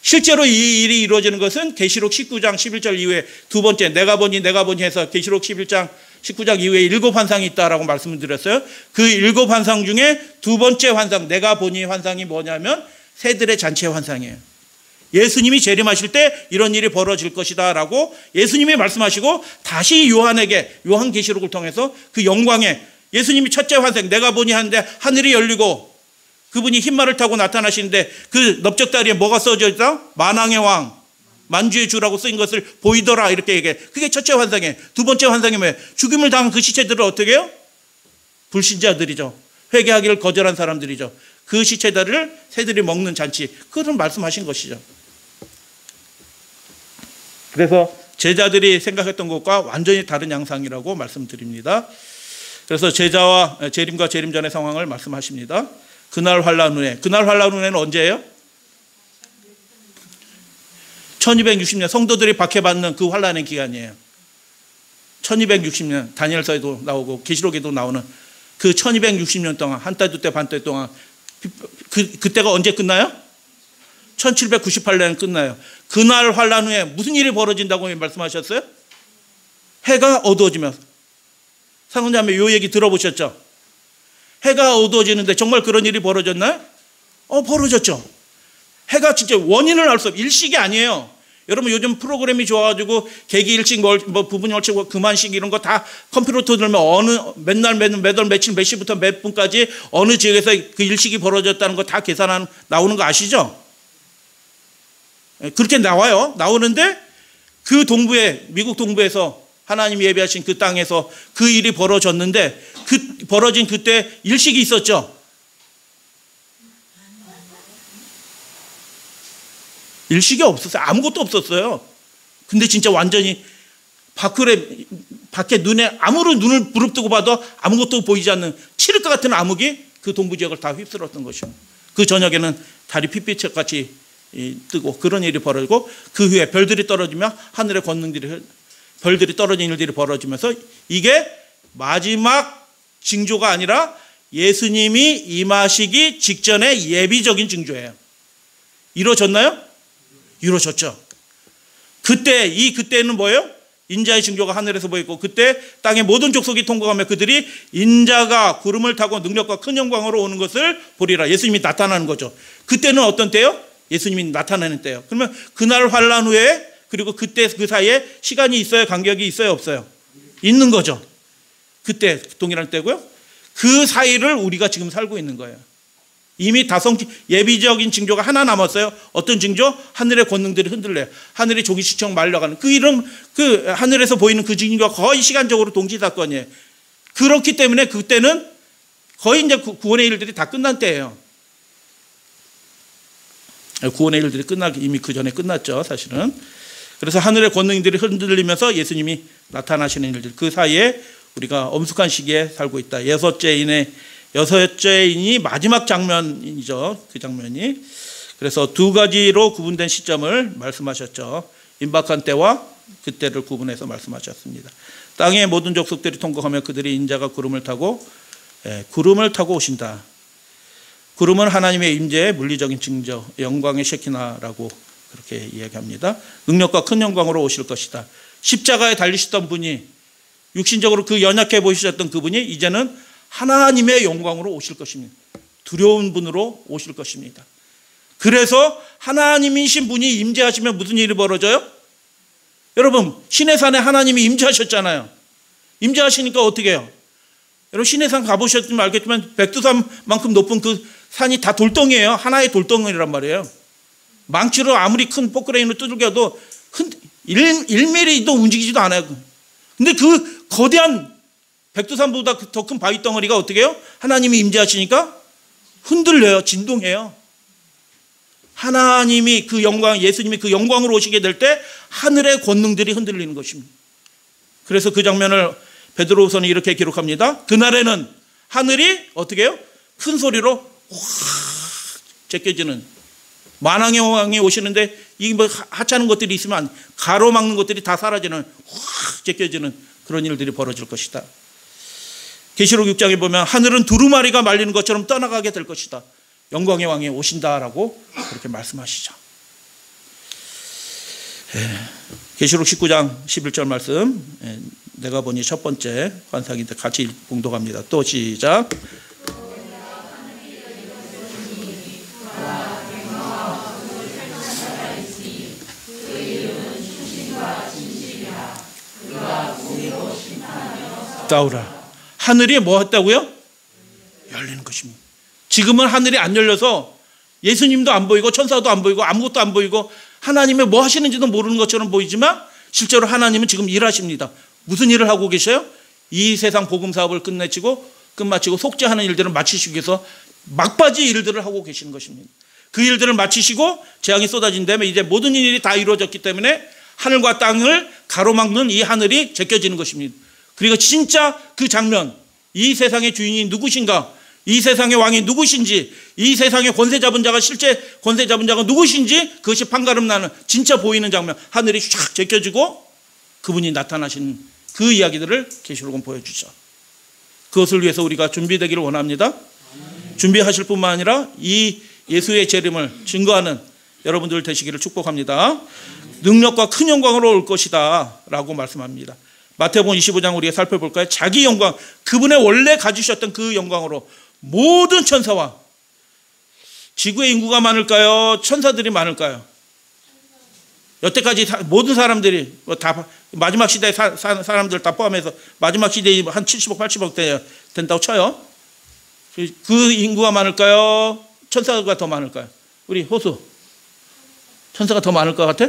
Speaker 1: 실제로 이 일이 이루어지는 것은 계시록 19장 11절 이후에 두 번째 내가 보니 해서 계시록 11장 19장 이후에 7 환상이 있다라고 말씀을 드렸어요. 그 7 환상 중에 두 번째 환상, 내가 보니 환상이 뭐냐면 새들의 잔치의 환상이에요. 예수님이 재림하실 때 이런 일이 벌어질 것이다 라고 예수님이 말씀하시고 다시 요한계시록을 통해서 그 영광에 예수님이 첫째 환상, 내가 보니 하는데 하늘이 열리고 그분이 흰말을 타고 나타나시는데 그 넓적다리에 뭐가 써져 있다? 만왕의 왕, 만주의 주라고 쓰인 것을 보이더라, 이렇게 얘기해. 그게 첫째 환상이에요. 두 번째 환상이 뭐예요? 죽임을 당한 그 시체들을 어떻게 해요? 불신자들이죠. 회개하기를 거절한 사람들이죠. 그 시체들을 새들이 먹는 잔치, 그런 말씀하신 것이죠. 그래서 제자들이 생각했던 것과 완전히 다른 양상이라고 말씀드립니다. 그래서 제자와 재림과 재림 전의 상황을 말씀하십니다. 그날 환란 후에는 언제예요? 1260년 성도들이 박해받는 그 환란의 기간이에요. 1260년 다니엘서에도 나오고 계시록에도 나오는 그 1260년 동안 한 달, 두 달, 반 달 동안 그때가 언제 끝나요? 1798년에 끝나요. 그날 환란 후에 무슨 일이 벌어진다고 말씀하셨어요? 해가 어두워지면서. 사랑자매 요 얘기 들어보셨죠? 해가 어두워지는데 정말 그런 일이 벌어졌나요? 벌어졌죠. 해가 진짜 원인을 알 수 없어요. 일식이 아니에요. 여러분 요즘 프로그램이 좋아가지고 개기일식 뭐 부분일식 그만식 이런 거 다 컴퓨터 들면 어느 맨날 매달 며칠 몇 시부터 몇 분까지 어느 지역에서 그 일식이 벌어졌다는 거 다 계산한 나오는 거 아시죠? 그렇게 나오는데 그 동부에 미국 동부에서 하나님이 예비하신 그 땅에서 그 일이 벌어졌는데 그 벌어진 그때 일식이 있었죠. 일식이 없었어요. 아무것도 없었어요. 근데 진짜 완전히 밖에 눈에 아무런 눈을 부릅뜨고 봐도 아무것도 보이지 않는 칠흑과 같은 암흑이 그 동부 지역을 다 휩쓸었던 것이죠. 그 저녁에는 달이 핏빛같이 뜨고 그런 일이 벌어지고 그 후에 별들이 떨어지며 하늘의 권능들이 별들이 떨어진 일들이 벌어지면서 이게 마지막 징조가 아니라 예수님이 임하시기 직전의 예비적인 징조예요. 이루어졌나요? 이루어졌죠. 그때는 뭐예요? 인자의 징조가 하늘에서 보이고 그때 땅의 모든 족속이 통곡하며 그들이 인자가 구름을 타고 능력과 큰 영광으로 오는 것을 보리라. 예수님이 나타나는 거죠. 그때는 어떤 때요? 예수님이 나타나는 때요. 그러면 그날 환란 후에 그리고 그때 그 사이에 시간이 있어요? 간격이 있어요? 없어요? 있는 거죠. 그때 동일한 때고요. 그 사이를 우리가 지금 살고 있는 거예요. 이미 예비적인 징조가 하나 남았어요. 어떤 징조? 하늘의 권능들이 흔들려요. 하늘이 조기시청 말려가는 그 하늘에서 보이는 그 징조가 거의 시간적으로 동시 사건이에요. 그렇기 때문에 그때는 거의 이제 구원의 일들이 다 끝난 때예요. 구원의 일들이 이미 그 전에 끝났죠, 사실은. 그래서 하늘의 권능들이 흔들리면서 예수님이 나타나시는 일들, 그 사이에 우리가 엄숙한 시기에 살고 있다. 여섯째인이 마지막 장면이죠. 그 장면이. 그래서 두 가지로 구분된 시점을 말씀하셨죠. 임박한 때와 그때를 구분해서 말씀하셨습니다. 땅의 모든 족속들이 통곡하며 그들이 인자가 구름을 타고 오신다. 구름은 하나님의 임재의 물리적인 징조, 영광의 셰키나라고 그렇게 이야기합니다. 능력과 큰 영광으로 오실 것이다. 십자가에 달리셨던 분이 육신적으로 그 연약해 보이셨던 그분이 이제는 하나님의 영광으로 오실 것입니다. 두려운 분으로 오실 것입니다. 그래서 하나님이신 분이 임재하시면 무슨 일이 벌어져요? 여러분 시내산에 하나님이 임재하셨잖아요. 임재하시니까 어떻게 해요? 여러분 시내산 가보셨으면 알겠지만 백두산만큼 높은 그 산이 다 돌덩이에요. 하나의 돌덩이란 말이에요. 망치로 아무리 큰 포크레인을 두들겨도 1mm도 움직이지도 않아요. 근데 그 거대한 백두산보다 더 큰 바위 덩어리가 어떻게 해요? 하나님이 임재하시니까 흔들려요. 진동해요. 하나님이 그 영광, 예수님이 그 영광으로 오시게 될 때 하늘의 권능들이 흔들리는 것입니다. 그래서 그 장면을 베드로후서는 이렇게 기록합니다. 그날에는 하늘이 어떻게 해요? 큰 소리로 확 제껴지는, 만왕의 왕이 오시는데 이 뭐 하찮은 것들이 있으면 가로막는 것들이 다 사라지는, 확 제껴지는 그런 일들이 벌어질 것이다. 계시록 6장에 보면 하늘은 두루마리가 말리는 것처럼 떠나가게 될 것이다. 영광의 왕이 오신다라고 그렇게 말씀하시죠. 계시록 19장 11절 말씀, 내가 보니 첫 번째 환상인데 같이 봉독합니다. 또 시작. 싸우라. 하늘이 뭐 했다고요? 열리는 것입니다. 지금은 하늘이 안 열려서 예수님도 안 보이고 천사도 안 보이고 아무것도 안 보이고 하나님이 뭐 하시는지도 모르는 것처럼 보이지만 실제로 하나님은 지금 일하십니다. 무슨 일을 하고 계셔요? 이 세상 복음 사업을 끝마치고 속죄하는 일들을 마치시기 위해서 막바지 일들을 하고 계시는 것입니다. 그 일들을 마치시고 재앙이 쏟아진 다음에 이제 모든 일이 다 이루어졌기 때문에 하늘과 땅을 가로막는 이 하늘이 제껴지는 것입니다. 그리고 진짜 그 장면, 이 세상의 주인이 누구신가, 이 세상의 왕이 누구신지, 이 세상의 권세 잡은 자가 실제 권세 잡은 자가 누구신지 그것이 판가름 나는 진짜 보이는 장면, 하늘이 쫙 제껴지고 그분이 나타나신 그 이야기들을 계시록은 보여주죠. 그것을 위해서 우리가 준비되기를 원합니다. 준비하실 뿐만 아니라 이 예수의 재림을 증거하는 여러분들 되시기를 축복합니다. 능력과 큰 영광으로 올 것이다 라고 말씀합니다. 마태복음 25장 우리가 살펴볼까요? 자기 영광, 그분의 원래 가지셨던 그 영광으로 모든 천사와, 지구의 인구가 많을까요? 천사들이 많을까요? 여태까지 모든 사람들이 다 마지막 시대의 사람들 다 포함해서 마지막 시대에 한 70억 80억 된다고 쳐요. 그 인구가 많을까요? 천사가 더 많을까요? 우리 호수, 천사가 더 많을 것 같아?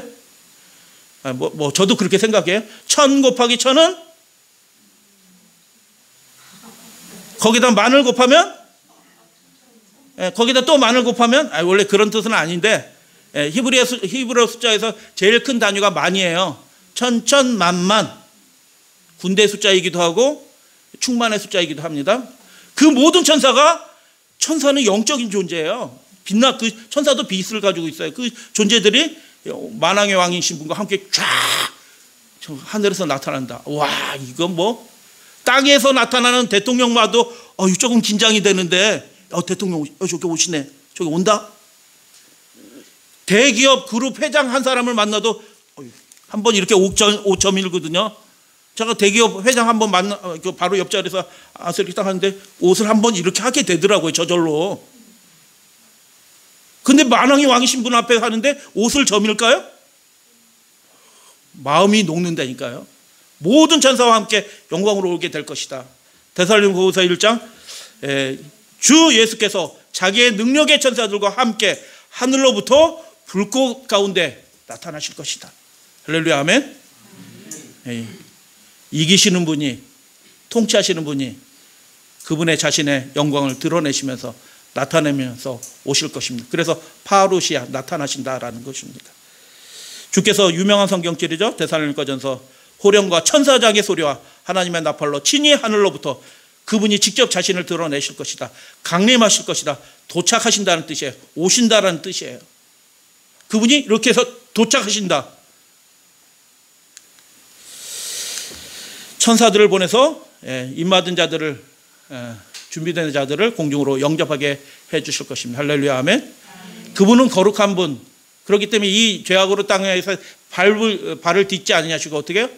Speaker 1: 저도 그렇게 생각해요. 1000 곱하기 1000은 거기다 만을 곱하면, 거기다 또 만을 곱하면, 원래 그런 뜻은 아닌데, 히브리어 숫자에서 제일 큰 단위가 만이에요. 1000, 만만. 군대 숫자이기도 하고 충만의 숫자이기도 합니다. 그 모든 천사는 영적인 존재예요. 그 천사도 빛을 가지고 있어요. 그 존재들이 만왕의 왕이신 분과 함께 쫙 하늘에서 나타난다. 와, 이건 뭐 땅에서 나타나는 대통령 봐도 조금 긴장이 되는데, 대통령 저기 오시네, 저기 온다. 대기업 그룹 회장 한 사람을 만나도 한번 이렇게 5.1거든요. 제가 대기업 회장 한번 바로 옆자리에서 이렇게 딱 하는데 옷을 한번 이렇게 하게 되더라고요, 저절로. 근데 만왕의 왕이신 분 앞에 하는데 옷을 저밀까요? 마음이 녹는다니까요. 모든 천사와 함께 영광으로 오게 될 것이다. 데살로니가후서 1장, 주 예수께서 자기의 능력의 천사들과 함께 하늘로부터 불꽃 가운데 나타나실 것이다. 할렐루야, 아멘. 이기시는 분이, 통치하시는 분이 그분의 자신의 영광을 드러내시면서 나타내면서 오실 것입니다. 그래서 파루시아, 나타나신다라는 것입니다. 주께서 유명한 성경절이죠. 데살로니가전서, 호령과 천사장의 소리와 하나님의 나팔로 친히 하늘로부터 그분이 직접 자신을 드러내실 것이다. 강림하실 것이다. 도착하신다는 뜻이에요. 오신다라는 뜻이에요. 그분이 이렇게 해서 도착하신다. 천사들을 보내서 입맞은 자들을, 준비된 자들을 공중으로 영접하게 해 주실 것입니다. 할렐루야, 아멘. 그분은 거룩한 분. 그렇기 때문에 이 죄악으로 땅에서 발을 딛지 않으시고 어떻게 해요?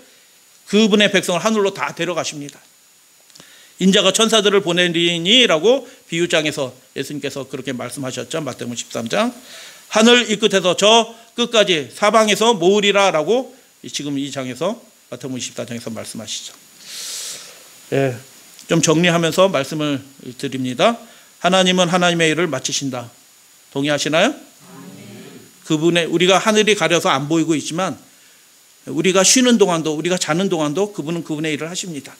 Speaker 1: 그분의 백성을 하늘로 다 데려가십니다. 인자가 천사들을 보내리니라고 비유장에서 예수님께서 그렇게 말씀하셨죠. 마태복음 13장. 하늘 이 끝에서 저 끝까지 사방에서 모으리라라고 지금 이 장에서 마태복음 24장에서 말씀하시죠. 좀 정리하면서 말씀을 드립니다. 하나님은 하나님의 일을 마치신다. 동의하시나요? 그분의, 우리가 하늘이 가려서 안 보이고 있지만 우리가 쉬는 동안도, 우리가 자는 동안도 그분은 그분의 일을 하십니다.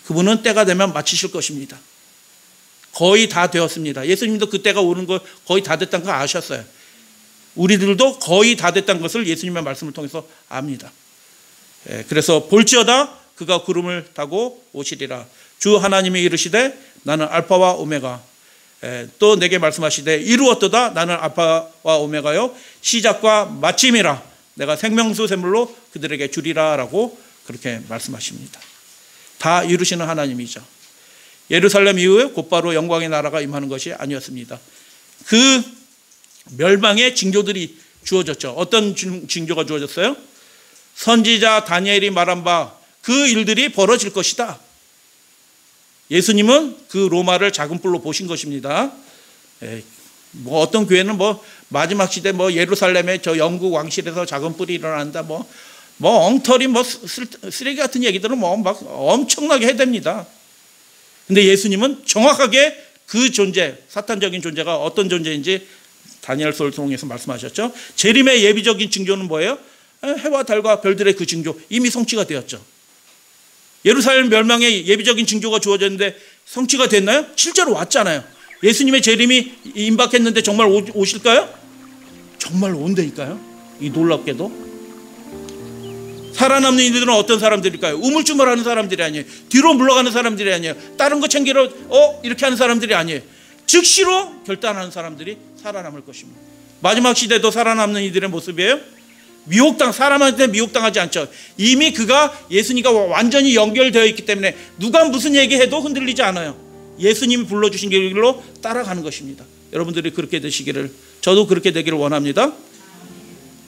Speaker 1: 그분은 때가 되면 마치실 것입니다. 거의 다 되었습니다. 예수님도 그 때가 오는 거 거의 다 됐다는 걸 아셨어요. 우리들도 거의 다 됐다는 것을 예수님의 말씀을 통해서 압니다. 그래서 볼지어다 그가 구름을 타고 오시리라. 주 하나님이 이르시되 나는 알파와 오메가, 또 내게 말씀하시되 이루었도다 나는 알파와 오메가요 시작과 마침이라. 내가 생명수 샘물로 그들에게 주리라 라고 그렇게 말씀하십니다. 다 이루시는 하나님이죠. 예루살렘 이후에 곧바로 영광의 나라가 임하는 것이 아니었습니다. 그 멸망의 징조들이 주어졌죠. 어떤 징조가 주어졌어요? 선지자 다니엘이 말한 바 그 일들이 벌어질 것이다. 예수님은 그 로마를 작은 뿔로 보신 것입니다. 뭐 어떤 교회는 뭐 마지막 시대 뭐 예루살렘에 저 영국 왕실에서 작은 뿔이 일어난다 뭐 엉터리 뭐 쓰레기 같은 얘기들은 뭐 막 엄청나게 해댑니다. 근데 예수님은 정확하게 그 존재, 사탄적인 존재가 어떤 존재인지 다니엘서를 통해서 말씀하셨죠. 재림의 예비적인 징조는 뭐예요? 해와 달과 별들의 그 징조 이미 성취가 되었죠. 예루살렘 멸망의 예비적인 징조가 주어졌는데 성취가 됐나요? 실제로 왔잖아요. 예수님의 재림이 임박했는데 정말 오실까요? 정말 온다니까요. 이 놀랍게도 살아남는 이들은 어떤 사람들일까요? 우물쭈물하는 사람들이 아니에요. 뒤로 물러가는 사람들이 아니에요. 다른 거 챙기러 이렇게 하는 사람들이 아니에요. 즉시로 결단하는 사람들이 살아남을 것입니다. 마지막 시대도 살아남는 이들의 모습이에요. 사람한테 미혹당하지 않죠. 이미 그가 예수님과 완전히 연결되어 있기 때문에 누가 무슨 얘기해도 흔들리지 않아요. 예수님이 불러주신 길로 따라가는 것입니다. 여러분들이 그렇게 되시기를, 저도 그렇게 되기를 원합니다.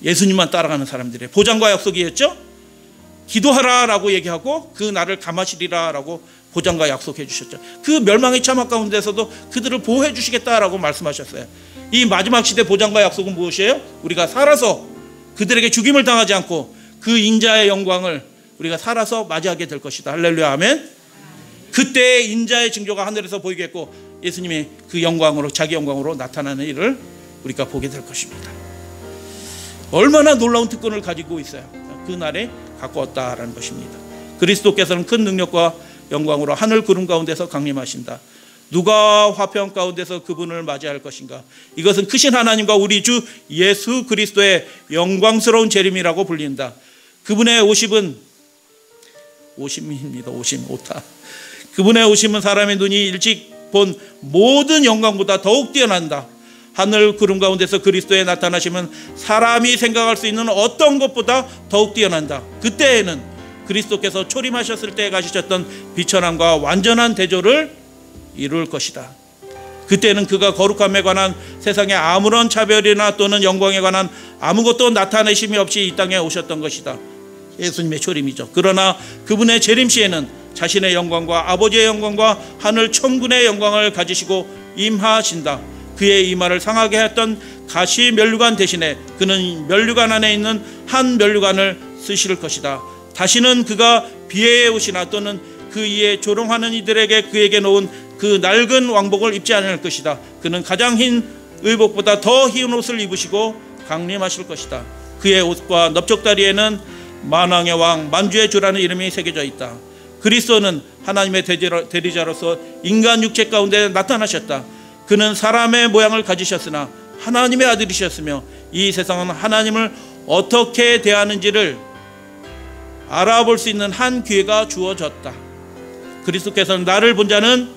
Speaker 1: 예수님만 따라가는 사람들의 보장과 약속이었죠. 기도하라라고 얘기하고 그 날을 감하시리라라고 보장과 약속해 주셨죠. 그 멸망의 참악 가운데서도 그들을 보호해 주시겠다라고 말씀하셨어요. 이 마지막 시대 보장과 약속은 무엇이에요? 우리가 살아서 그들에게 죽임을 당하지 않고 그 인자의 영광을 우리가 살아서 맞이하게 될 것이다. 할렐루야, 아멘. 그때 인자의 징조가 하늘에서 보이겠고 예수님이 그 영광으로, 자기 영광으로 나타나는 일을 우리가 보게 될 것입니다. 얼마나 놀라운 특권을 가지고 있어요. 그 날에 가까웠다라는 것입니다. 그리스도께서는 큰 능력과 영광으로 하늘 구름 가운데서 강림하신다. 누가 화평 가운데서 그분을 맞이할 것인가? 이것은 크신 하나님과 우리 주 예수 그리스도의 영광스러운 재림이라고 불린다. 그분의 오심입니다. 오타. 그분의 오심은 사람의 눈이 일찍 본 모든 영광보다 더욱 뛰어난다. 하늘 구름 가운데서 그리스도의 나타나심은 사람이 생각할 수 있는 어떤 것보다 더욱 뛰어난다. 그때에는 그리스도께서 초림하셨을 때 가지셨던 비천함과 완전한 대조를 이룰 것이다. 그때는 그가 거룩함에 관한 세상에 아무런 차별이나 또는 영광에 관한 아무것도 나타내심이 없이 이 땅에 오셨던 것이다. 예수님의 초림이죠. 그러나 그분의 재림 시에는 자신의 영광과 아버지의 영광과 하늘 천군의 영광을 가지시고 임하신다. 그의 이마를 상하게 했던 가시 면류관 대신에 그는 면류관 안에 있는 한 면류관을 쓰실 것이다. 다시는 그가 비에 옷이나 또는 그 위에 조롱하는 이들에게 그에게 놓은 그 낡은 왕복을 입지 않을 것이다. 그는 가장 흰 의복보다 더 흰 옷을 입으시고 강림하실 것이다. 그의 옷과 넓적다리에는 만왕의 왕, 만주의 주라는 이름이 새겨져 있다. 그리스도는 하나님의 대리자로서 인간 육체 가운데 나타나셨다. 그는 사람의 모양을 가지셨으나 하나님의 아들이셨으며 이 세상은 하나님을 어떻게 대하는지를 알아볼 수 있는 한 기회가 주어졌다. 그리스도께서는 나를 본 자는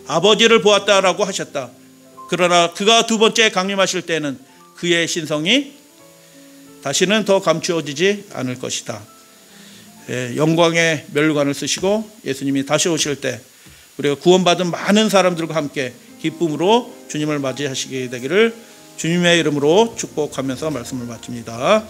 Speaker 1: 아버지를 보았다라고 하셨다. 그러나 그가 두 번째 강림하실 때는 그의 신성이 다시는 더 감추어지지 않을 것이다. 영광의 면류관을 쓰시고 예수님이 다시 오실 때 우리가 구원받은 많은 사람들과 함께 기쁨으로 주님을 맞이하시게 되기를 주님의 이름으로 축복하면서 말씀을 마칩니다.